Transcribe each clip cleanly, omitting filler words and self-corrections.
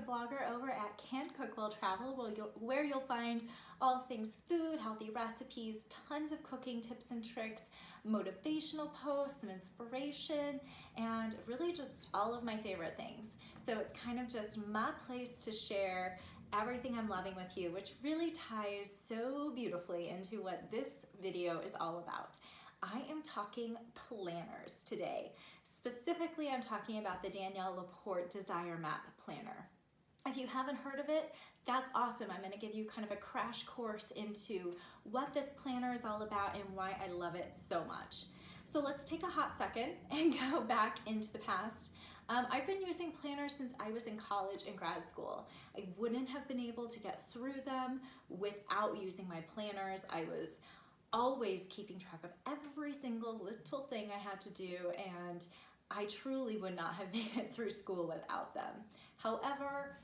blogger over at Can't Cook Will Travel, where you'll find all things food, healthy recipes, tons of cooking tips and tricks, motivational posts and inspiration, and really just all of my favorite things. So it's kind of just my place to share everything I'm loving with you, which really ties so beautifully into what this video is all about. I am talking planners today. Specifically, I'm talking about the Danielle LaPorte Desire Map Planner. If you haven't heard of it, that's awesome. I'm going to give you kind of a crash course into what this planner is all about and why I love it so much. So let's take a hot second and go back into the past. I've been using planners since I was in college and grad school. I wouldn't have been able to get through them without using my planners. I was always keeping track of every single little thing I had to do, and I truly would not have made it through school without them. However,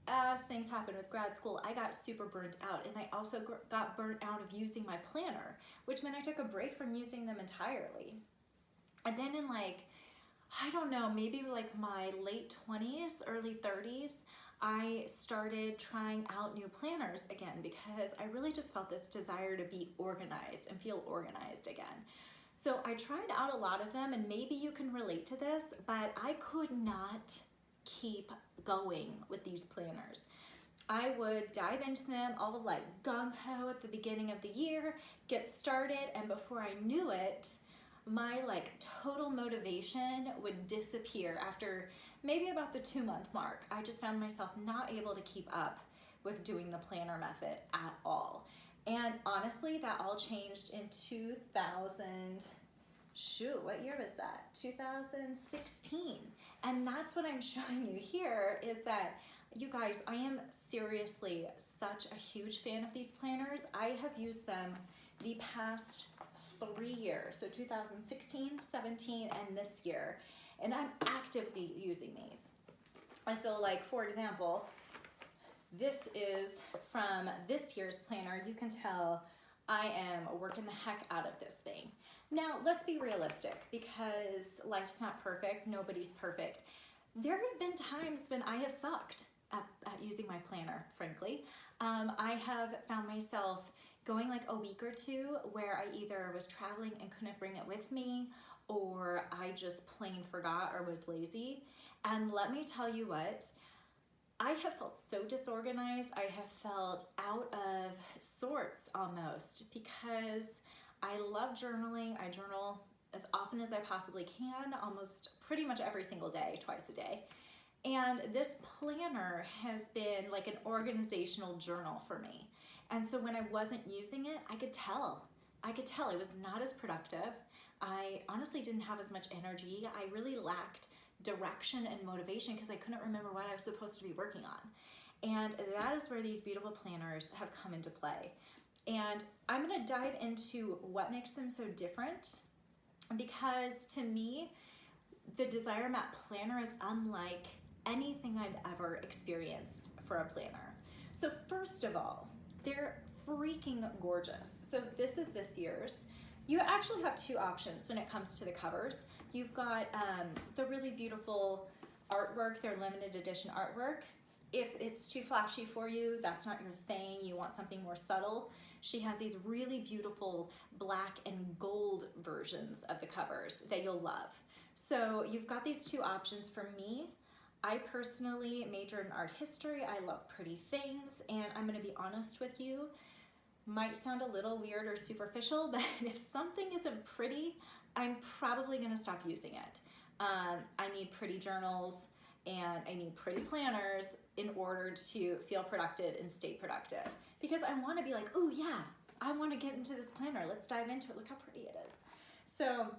as things happened with grad school, I got super burnt out, and I also got burnt out of using my planner, which meant I took a break from using them entirely. And then in I don't know, maybe my late 20s, early 30s, I started trying out new planners again because I really just felt this desire to be organized and feel organized again. So I tried out a lot of them, and maybe you can relate to this, but I could not keep going with these planners. I would dive into them all gung-ho at the beginning of the year, get started, and before I knew it, my total motivation would disappear after maybe about the 2-month mark. I just found myself not able to keep up with doing the planner method at all. And honestly, that all changed in 2016. And that's what I'm showing you here is that, you guys, I am seriously such a huge fan of these planners. I have used them the past 3 years, so 2016, 17, and this year, and I'm actively using these. And so for example, this is from this year's planner. You can tell I am working the heck out of this thing. Now, let's be realistic, because life's not perfect, nobody's perfect. There have been times when I have sucked at using my planner, frankly. I have found myself going a week or two where I either was traveling and couldn't bring it with me, or I just plain forgot or was lazy. And let me tell you what, I have felt so disorganized. I have felt out of sorts almost, because I love journaling. I journal as often as I possibly can, almost pretty much every single day, twice a day. And this planner has been like an organizational journal for me. And so when I wasn't using it, I could tell I was not as productive. I honestly didn't have as much energy. I really lacked direction and motivation because I couldn't remember what I was supposed to be working on. And that is where these beautiful planners have come into play. And I'm gonna dive into what makes them so different, because to me, the Desire Map Planner is unlike anything I've ever experienced for a planner. So first of all, they're freaking gorgeous. So this is this year's. You actually have two options when it comes to the covers. You've got the really beautiful artwork, their limited edition artwork. If it's too flashy for you, that's not your thing, you want something more subtle, she has these really beautiful black and gold versions of the covers that you'll love. So you've got these two options. For me, I personally majored in art history. I love pretty things, and I'm gonna be honest with you, might sound a little weird or superficial, but if something isn't pretty, I'm probably gonna stop using it. I need pretty journals and I need pretty planners in order to feel productive and stay productive. Because I wanna be like, oh yeah, I wanna get into this planner, let's dive into it, look how pretty it is. So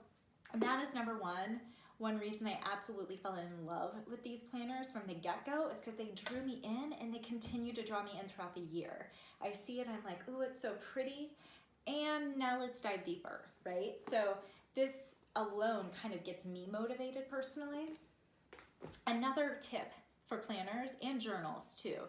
that is number one. One reason I absolutely fell in love with these planners from the get-go is because they drew me in, and they continue to draw me in throughout the year. I see it, I'm like, ooh, it's so pretty, and now let's dive deeper, right? So this alone kind of gets me motivated personally. Another tip for planners and journals too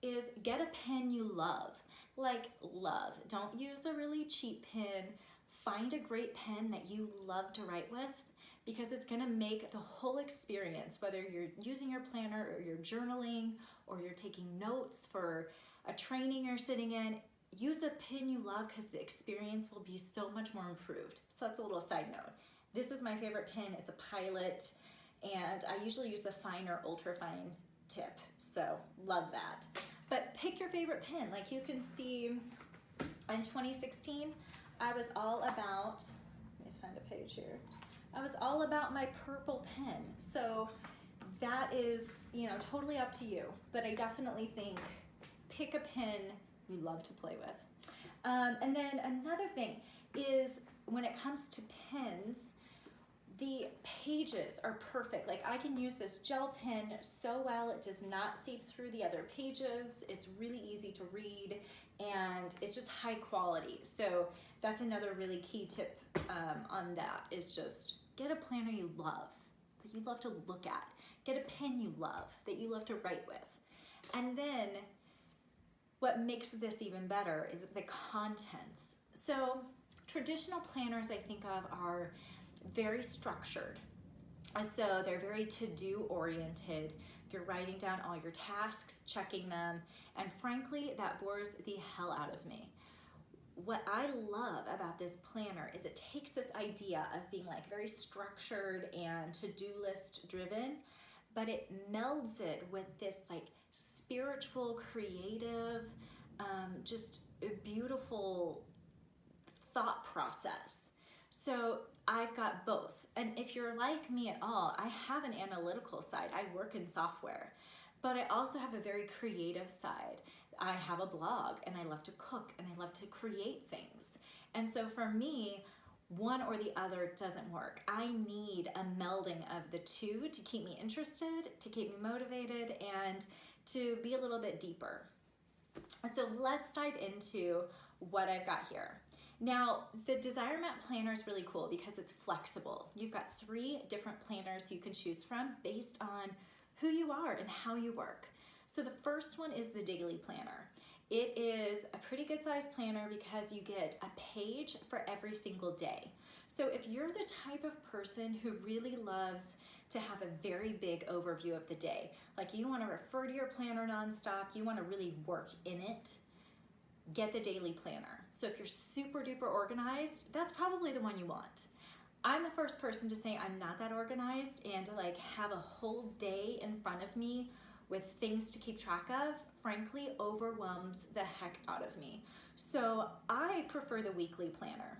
is get a pen you love. Like love. Don't use a really cheap pen. find a great pen that you love to write with, because it's gonna make the whole experience, whether you're using your planner or you're journaling or you're taking notes for a training you're sitting in, use a pen you love because the experience will be so much more improved. So that's a little side note. This is my favorite pen. It's a Pilot, and I usually use the fine or ultra fine tip, so love that. But pick your favorite pen. Like you can see in 2016, I was all about, let me find a page here. I was all about my purple pen. So that is, you know, totally up to you. But I definitely think pick a pen you love to play with. And then another thing is when it comes to pens, the pages are perfect. Like I can use this gel pen so well. It does not seep through the other pages. It's really easy to read and it's just high quality. So that's another really key tip on that, is just get a planner you love, that you love to look at. Get a pen you love, that you love to write with. And then what makes this even better is the contents. So traditional planners I think of are very structured. So they're very to-do oriented. You're writing down all your tasks, checking them, and frankly, that bores the hell out of me. What I love about this planner is it takes this idea of being like very structured and to-do list driven, but it melds it with this like spiritual, creative, just a beautiful thought process. So I've got both. And if you're like me at all, I have an analytical side. I work in software, but I also have a very creative side. I have a blog and I love to cook and I love to create things. And so for me, one or the other doesn't work. I need a melding of the two to keep me interested, to keep me motivated, and to be a little bit deeper. So let's dive into what I've got here. Now, the Desire Map Planner is really cool because it's flexible. You've got 3 different planners you can choose from based on who you are and how you work. So the first one is the Daily Planner. It is a pretty good sized planner because you get a page for every single day. So if you're the type of person who really loves to have a very big overview of the day, like you want to refer to your planner nonstop, you want to really work in it, get the Daily Planner. So if you're super duper organized, that's probably the one you want. I'm the first person to say I'm not that organized, and to like have a whole day in front of me with things to keep track of, frankly, overwhelms the heck out of me. So I prefer the weekly planner,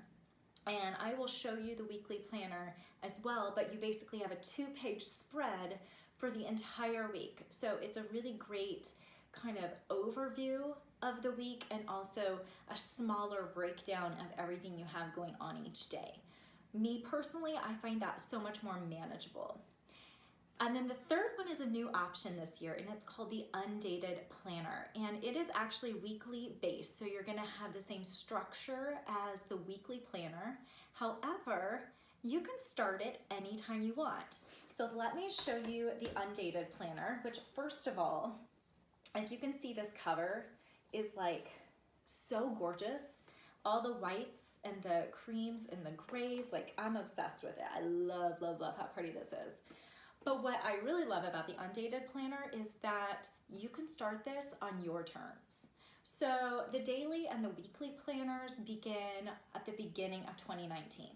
and I will show you the weekly planner as well, but you basically have a 2-page spread for the entire week. So it's a really great kind of overview of the week and also a smaller breakdown of everything you have going on each day. Me personally, I find that so much more manageable. And then the third one is a new option this year, and it's called the Undated Planner. And it is actually weekly based, so you're gonna have the same structure as the weekly planner. However, you can start it anytime you want. So let me show you the Undated Planner, which first of all, if you can see this cover is like so gorgeous. All the whites and the creams and the grays, like I'm obsessed with it. I love, love, love how pretty this is. But what I really love about the Undated Planner is that you can start this on your terms. So the daily and the weekly planners begin at the beginning of 2019.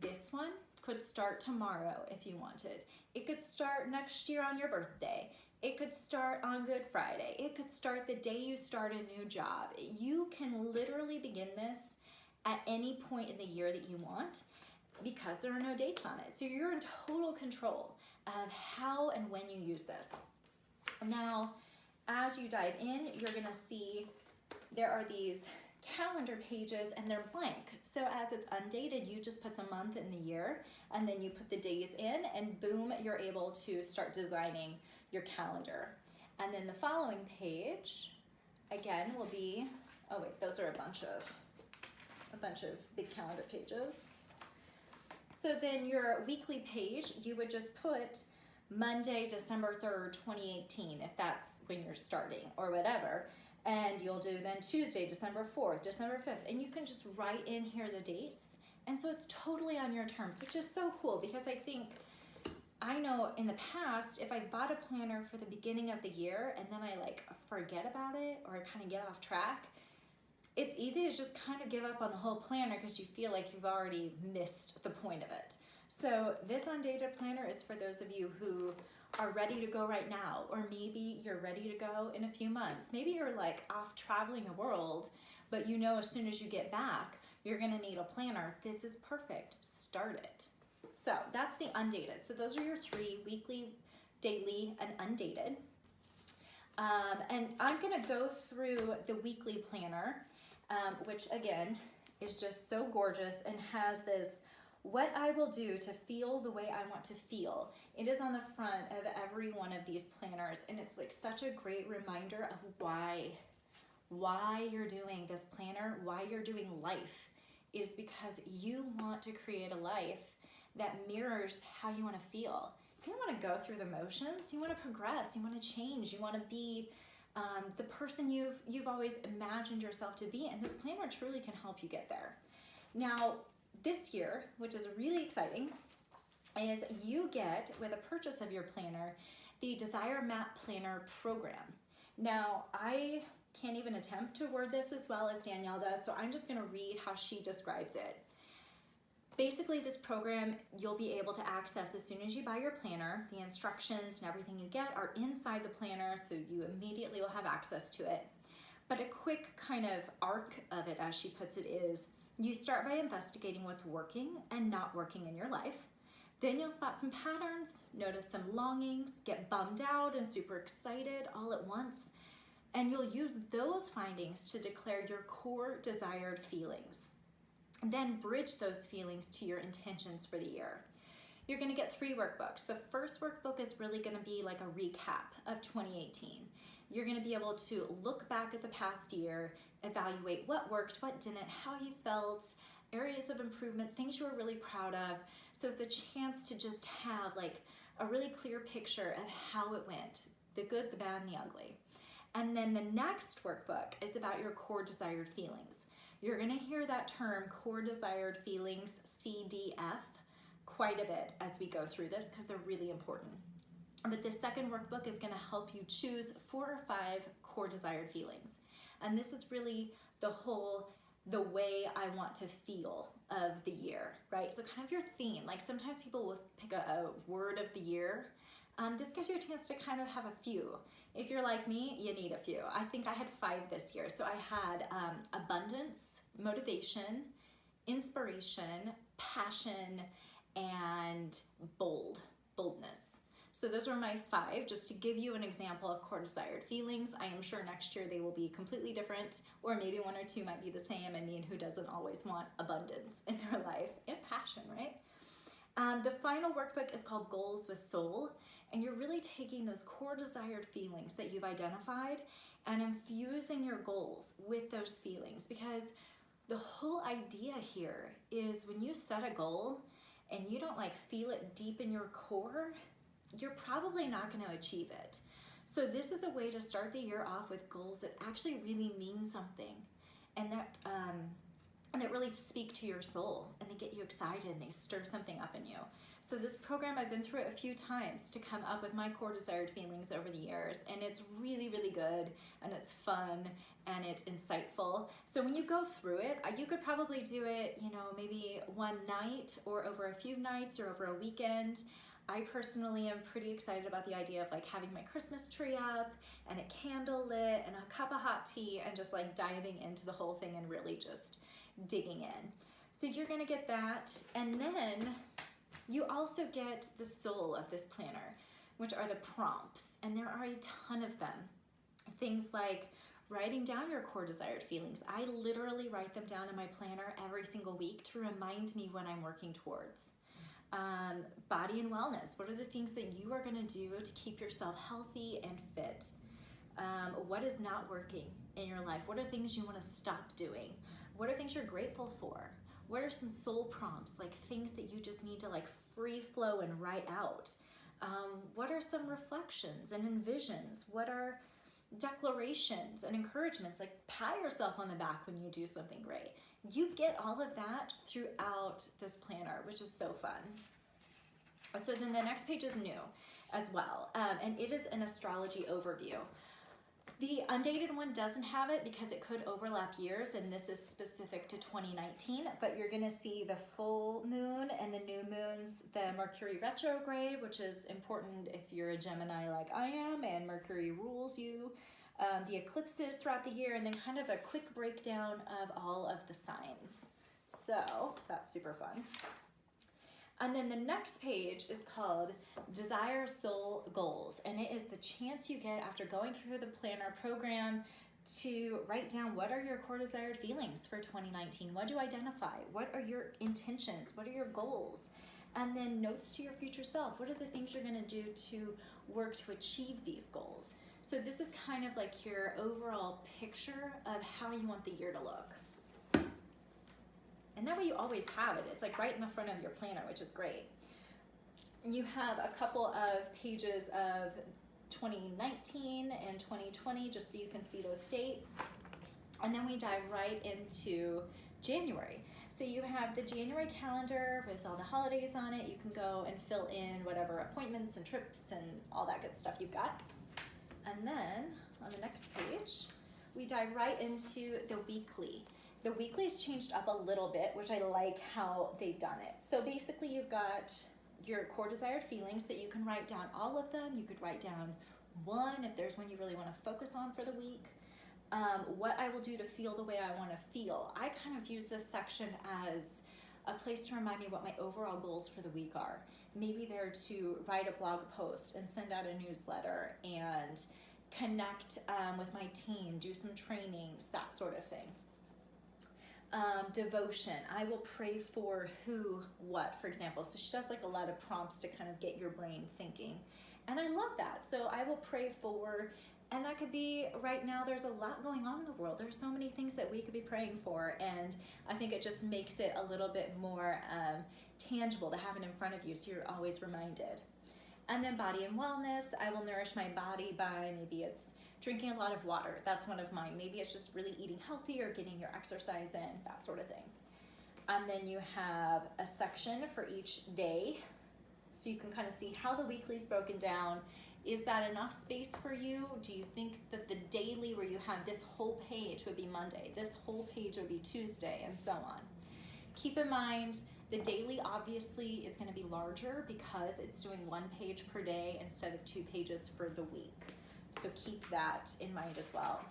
This one could start tomorrow if you wanted. It could start next year on your birthday. It could start on Good Friday. It could start the day you start a new job. You can literally begin this at any point in the year that you want because there are no dates on it. So you're in total control of how and when you use this. Now, as you dive in, you're gonna see there are these calendar pages and they're blank. So as it's undated, you just put the month and the year, and then you put the days in, and boom, you're able to start designing your calendar. And then the following page, again, will be, oh wait, those are a bunch of big calendar pages. So then your weekly page, you would just put Monday, December 3rd, 2018, if that's when you're starting or whatever. And you'll do then Tuesday, December 4th, December 5th, and you can just write in here the dates And so it's totally on your terms, which is so cool because I know in the past, if I bought a planner for the beginning of the year and then I like forget about it or I kind of get off track, it's easy to just kind of give up on the whole planner because you feel like you've already missed the point of it. So this Undated planner is for those of you who are ready to go right now, or maybe you're ready to go in a few months. Maybe you're like off traveling the world, but you know as soon as you get back, you're gonna need a planner. This is perfect, start it. So that's the Undated. So those are your 3, weekly, daily, and undated. And I'm gonna go through the weekly planner, which again is just so gorgeous and has this, what I will do to feel the way I want to feel. It is on the front of every one of these planners, and it's like such a great reminder of why you're doing this planner, why you're doing life, is because you want to create a life that mirrors how you want to feel. You don't want to go through the motions. You want to progress. You want to change. You want to be the person you've always imagined yourself to be, and this planner truly can help you get there. Now, this year, which is really exciting, is you get, with a purchase of your planner, the Desire Map Planner program. Now, I can't even attempt to word this as well as Danielle does, so I'm just gonna read how she describes it. Basically, this program you'll be able to access as soon as you buy your planner. The instructions and everything you get are inside the planner, so you immediately will have access to it. But a quick kind of arc of it, as she puts it, is you start by investigating what's working and not working in your life. Then you'll spot some patterns, notice some longings, get bummed out and super excited all at once, and you'll use those findings to declare your core desired feelings. Then bridge those feelings to your intentions for the year. You're gonna get 3 workbooks. The first workbook is really gonna be like a recap of 2018. You're gonna be able to look back at the past year, evaluate what worked, what didn't, how you felt, areas of improvement, things you were really proud of. So it's a chance to just have like a really clear picture of how it went, the good, the bad, and the ugly. And then the next workbook is about your core desired feelings. You're gonna hear that term, core desired feelings, CDF, quite a bit as we go through this because they're really important. But this second workbook is gonna help you choose 4 or 5 core desired feelings. And this is really the way I want to feel of the year, right? So kind of your theme, like sometimes people will pick a word of the year. This gives you a chance to kind of have a few. If you're like me, you need a few. I think I had 5 this year. So I had abundance, motivation, inspiration, passion, and boldness. So those were my 5, just to give you an example of core desired feelings. I am sure next year they will be completely different, or maybe 1 or 2 might be the same. I mean, who doesn't always want abundance in their life and passion, right? The final workbook is called Goals with Soul, and you're really taking those core desired feelings that you've identified and infusing your goals with those feelings, because the whole idea here is when you set a goal and you don't like feel it deep in your core, you're probably not going to achieve it. So this is a way to start the year off with goals that actually really mean something, and that really speak to your soul, and they get you excited and they stir something up in you. So this program, I've been through it a few times to come up with my core desired feelings over the years, and it's really, really good, and it's fun, and it's insightful. So when you go through it, you could probably do it, maybe one night or over a few nights or over a weekend. I personally am pretty excited about the idea of like having my Christmas tree up and a candle lit and a cup of hot tea and just like diving into the whole thing and really just digging in. So you're gonna get that, and then you also get the soul of this planner, which are the prompts, and there are a ton of them. Things like writing down your core desired feelings. I literally write them down in my planner every single week to remind me what I'm working towards. Body and wellness. What are the things that you are gonna do to keep yourself healthy and fit? What is not working in your life? What are things you wanna stop doing? What are things you're grateful for? What are some soul prompts, like things that you just need to like free flow and write out? What are some reflections and envisions? What are declarations and encouragements, like pat yourself on the back when you do something great. You get all of that throughout this planner, which is so fun. So then the next page is new as well, and it is an astrology overview. The undated one doesn't have it because it could overlap years, and this is specific to 2019, but you're gonna see the full moon and the new moons, the Mercury retrograde, which is important if you're a Gemini like I am and Mercury rules you, the eclipses throughout the year, and then kind of a quick breakdown of all of the signs. So that's super fun. And then the next page is called Desire Soul Goals, and it is the chance you get after going through the planner program to write down what are your core desired feelings for 2019, what do you identify, what are your intentions, what are your goals, and then notes to your future self, what are the things you're going to do to work to achieve these goals. So this is kind of like your overall picture of how you want the year to look. And that way you always have it. It's like right in the front of your planner, which is great. You have a couple of pages of 2019 and 2020, just so you can see those dates. And then we dive right into January. So you have the January calendar with all the holidays on it. You can go and fill in whatever appointments and trips and all that good stuff you've got. And then on the next page, we dive right into the weekly. The weekly's changed up a little bit, which I like how they've done it. So basically you've got your core desired feelings that you can write down all of them. You could write down one if there's one you really want to focus on for the week. What I will do to feel the way I want to feel. I kind of use this section as a place to remind me what my overall goals for the week are. Maybe they're to write a blog post and send out a newsletter and connect with my team, do some trainings, that sort of thing. Devotion, I will pray for who, what, for example. So she does like a lot of prompts to kind of get your brain thinking. And I love that. So I will pray for, and that could be, right now there's a lot going on in the world. There's so many things that we could be praying for. And I think it just makes it a little bit more tangible to have it in front of you so you're always reminded. And then body and wellness, I will nourish my body by, maybe it's drinking a lot of water. That's one of mine. Maybe it's just really eating healthy or getting your exercise in, that sort of thing. And then you have a section for each day. So you can kind of see how the weekly's broken down. Is that enough space for you? Do you think that the daily where you have this whole page would be Monday, this whole page would be Tuesday, and so on? Keep in mind, the daily obviously is going to be larger because it's doing 1 page per day instead of 2 pages for the week. So keep that in mind as well.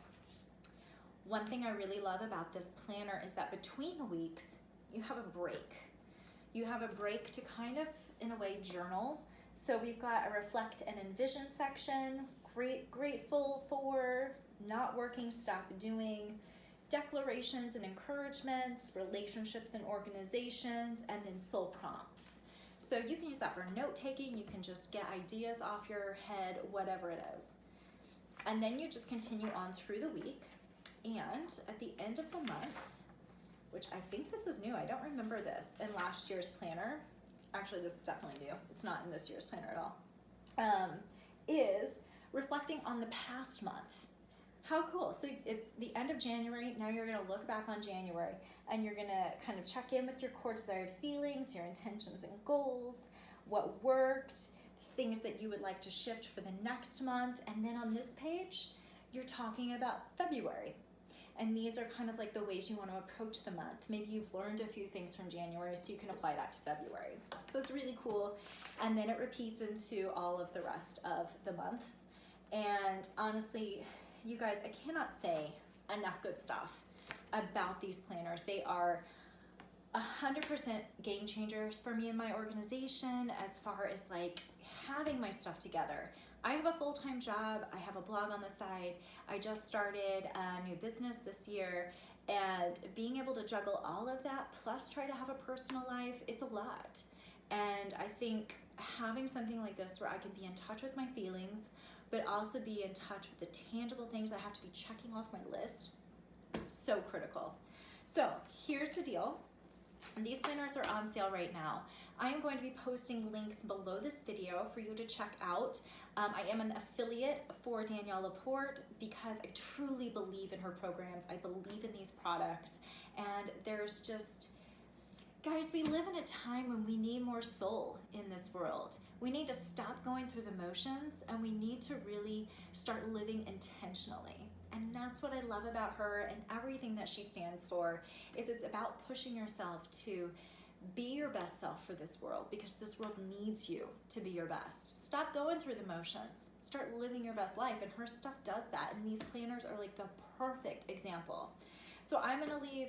One thing I really love about this planner is that between the weeks, you have a break. You have a break to kind of, in a way, journal. So we've got a reflect and envision section, grateful for, not working, stop doing, declarations and encouragements, relationships and organizations, and then soul prompts. So you can use that for note taking. You can just get ideas off your head, whatever it is. And then you just continue on through the week. And at the end of the month, which I think this is new, I don't remember this in last year's planner. Actually, this is definitely new. It's not in this year's planner at all. Is reflecting on the past month. How cool. So it's the end of January. Now you're going to look back on January and you're going to kind of check in with your core desired feelings, your intentions and goals, what worked, things that you would like to shift for the next month. And then on this page, you're talking about February. And these are kind of like the ways you want to approach the month. Maybe you've learned a few things from January, so you can apply that to February. So it's really cool. And then it repeats into all of the rest of the months. And honestly, you guys, I cannot say enough good stuff about these planners. They are 100% game changers for me and my organization as far as like having my stuff together. I have a full-time job. I have a blog on the side. I just started a new business this year, and being able to juggle all of that plus try to have a personal life, it's a lot. And I think having something like this where I can be in touch with my feelings, but also be in touch with the tangible things I have to be checking off my list, so critical. So here's the deal. And these planners are on sale right now. I am going to be posting links below this video for you to check out. I am an affiliate for Danielle LaPorte because I truly believe in her programs. I believe in these products. And there's just, guys, we live in a time when we need more soul in this world. We need to stop going through the motions, and we need to really start living intentionally. And that's what I love about her, and everything that she stands for is it's about pushing yourself to be your best self for this world, because this world needs you to be your best. Stop going through the motions. Start living your best life, and her stuff does that, and these planners are like the perfect example. So I'm gonna leave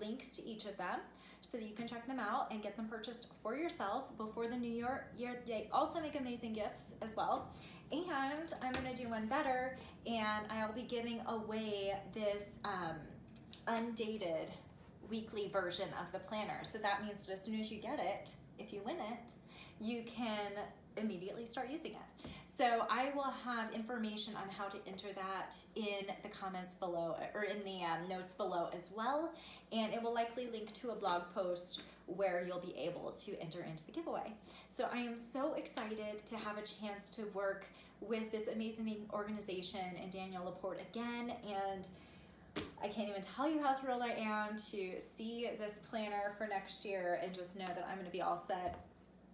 links to each of them so that you can check them out and get them purchased for yourself before the new year. They also make amazing gifts as well. And I'm gonna do one better, and I'll be giving away this undated weekly version of the planner. So that means that as soon as you get it, if you win it, you can immediately start using it. So I will have information on how to enter that in the comments below, or in the notes below as well. And it will likely link to a blog post where you'll be able to enter into the giveaway. So I am so excited to have a chance to work with this amazing organization and Danielle LaPorte again. And I can't even tell you how thrilled I am to see this planner for next year and just know that I'm gonna be all set.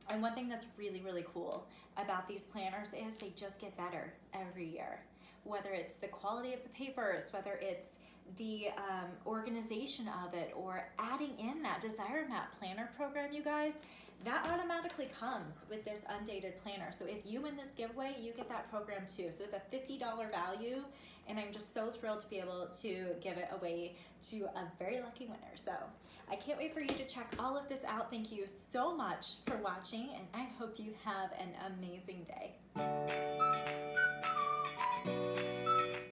And one thing that's really, really cool about these planners is they just get better every year. Whether it's the quality of the papers, whether it's the organization of it, or adding in that Desire Map planner program, you guys, that automatically comes with this undated planner. So if you win this giveaway, you get that program too. So it's a $50 value, and I'm just so thrilled to be able to give it away to a very lucky winner. So I can't wait for you to check all of this out. Thank you so much for watching, and I hope you have an amazing day.